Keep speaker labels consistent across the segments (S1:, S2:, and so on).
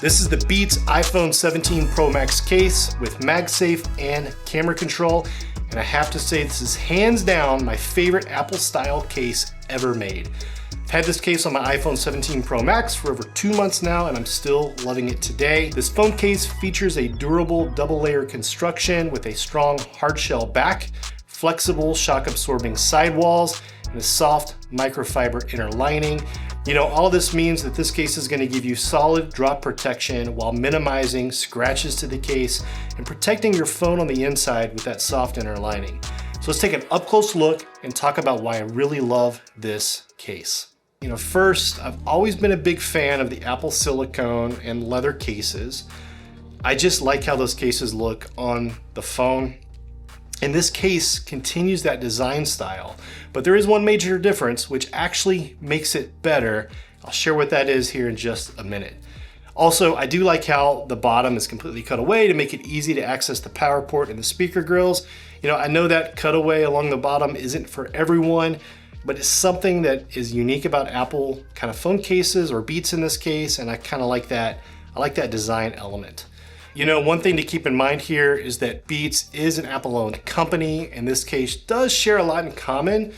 S1: This is the Beats iPhone 17 Pro Max case with MagSafe and Camera Control, and I have to say this is hands down my favorite Apple style case ever made. I've had this case on my iPhone 17 Pro Max for over 2 months now, and I'm still loving it today. This phone case features a durable double layer construction with a strong hard shell back, flexible shock absorbing sidewalls, and a soft microfiber inner lining. You know, all of this means that this case is going to give you solid drop protection while minimizing scratches to the case and protecting your phone on the inside with that soft inner lining. So let's take an up close look and talk about why I really love this case. You know, first, I've always been a big fan of the Apple silicone and leather cases. I just like how those cases look on the phone. And this case continues that design style, but there is one major difference which actually makes it better. I'll share what that is here in just a minute. Also, I do like how the bottom is completely cut away to make it easy to access the power port and the speaker grills. You know, I know that cutaway along the bottom isn't for everyone, but it's something that is unique about Apple kind of phone cases, or Beats in this case, and I kind of like that. I like that design element. You know, one thing to keep in mind here is that Beats is an Apple-owned company, and this case does share a lot in common,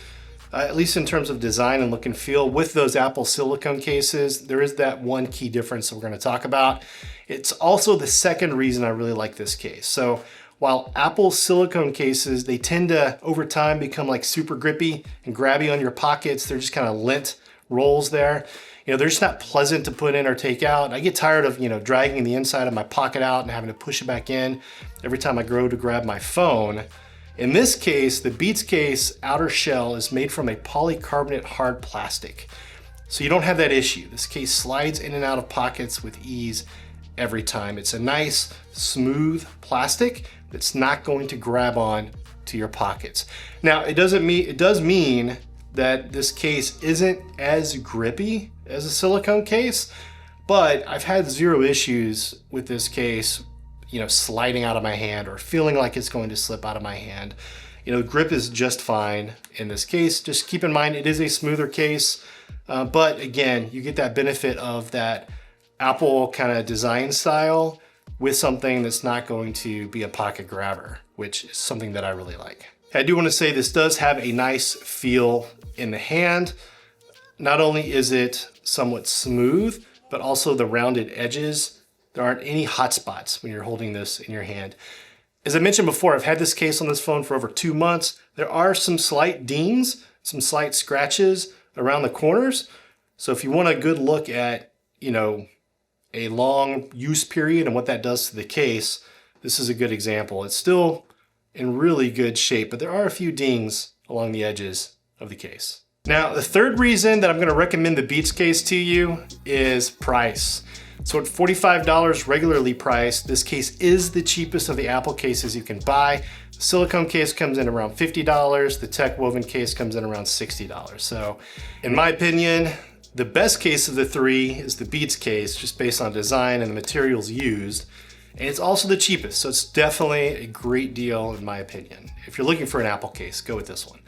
S1: at least in terms of design and look and feel, with those Apple silicone cases. There is that one key difference that we're going to talk about. It's also the second reason I really like this case. So while Apple silicone cases, they tend to, over time, become like super grippy and grabby on your pockets. They're just kind of lint rolls there. You know, they're just not pleasant to put in or take out. I get tired of, you know, dragging the inside of my pocket out and having to push it back in every time I go to grab my phone. In this case, the Beats case outer shell is made from a polycarbonate hard plastic. So you don't have that issue. This case slides in and out of pockets with ease every time. It's a nice, smooth plastic that's not going to grab on to your pockets. Now, it does mean that this case isn't as grippy as a silicone case, but I've had zero issues with this case, you know, sliding out of my hand or feeling like it's going to slip out of my hand. You know, grip is just fine in this case. Just keep in mind it is a smoother case, but again, you get that benefit of that Apple kind of design style with something that's not going to be a pocket grabber, which is something that I really like. I do want to say this does have a nice feel in the hand. Not only is it somewhat smooth, but also the rounded edges. There aren't any hot spots when you're holding this in your hand. As I mentioned before, I've had this case on this phone for over 2 months. There are some slight dings, some slight scratches around the corners. So if you want a good look at, you know, a long use period and what that does to the case, this is a good example. It's still in really good shape, but there are a few dings along the edges of the case. Now, the third reason that I'm going to recommend the Beats case to you is price. So at $45 regularly priced, this case is the cheapest of the Apple cases you can buy. The silicone case comes in around $50. The tech woven case comes in around $60. So in my opinion, the best case of the three is the Beats case, just based on design and the materials used. And it's also the cheapest, so it's definitely a great deal in my opinion. If you're looking for an Apple case, go with this one.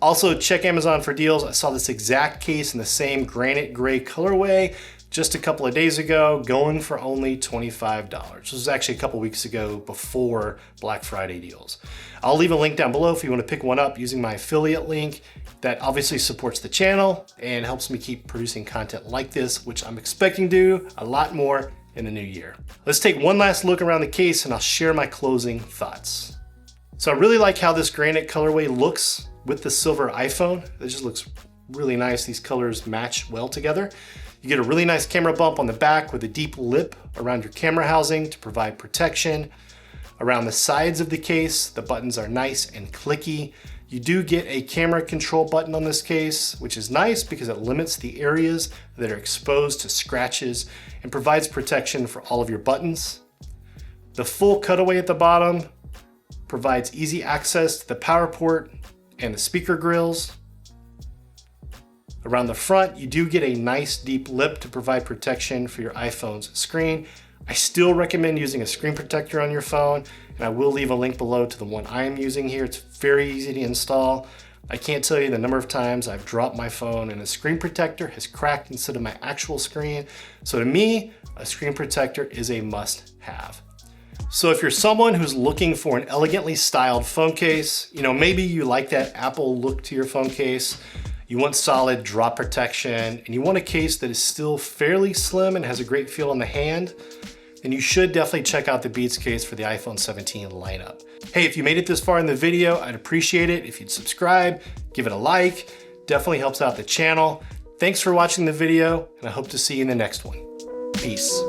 S1: Also, check Amazon for deals. I saw this exact case in the same granite gray colorway just a couple of days ago, going for only $25. This was actually a couple weeks ago before Black Friday deals. I'll leave a link down below if you want to pick one up using my affiliate link. That obviously supports the channel and helps me keep producing content like this, which I'm expecting to do a lot more in the new year. Let's take one last look around the case and I'll share my closing thoughts. So I really like how this granite colorway looks with the silver iPhone. It just looks really nice. These colors match well together. You get a really nice camera bump on the back with a deep lip around your camera housing to provide protection. Around the sides of the case, the buttons are nice and clicky. You do get a camera control button on this case, which is nice because it limits the areas that are exposed to scratches and provides protection for all of your buttons. The full cutaway at the bottom provides easy access to the power port and the speaker grills. Around the front, you do get a nice deep lip to provide protection for your iPhone's screen. I still recommend using a screen protector on your phone, and I will leave a link below to the one I am using here. It's very easy to install. I can't tell you the number of times I've dropped my phone and a screen protector has cracked instead of my actual screen. So to me, a screen protector is a must-have. So if you're someone who's looking for an elegantly styled phone case, maybe you like that Apple look to your phone case, you want solid drop protection, and you want a case that is still fairly slim and has a great feel in the hand, then you should definitely check out the Beats case for the iPhone 17 lineup. Hey, if you made it this far in the video, I'd appreciate it if you'd subscribe, give it a like, definitely helps out the channel. Thanks for watching the video, and I hope to see you in the next one. Peace.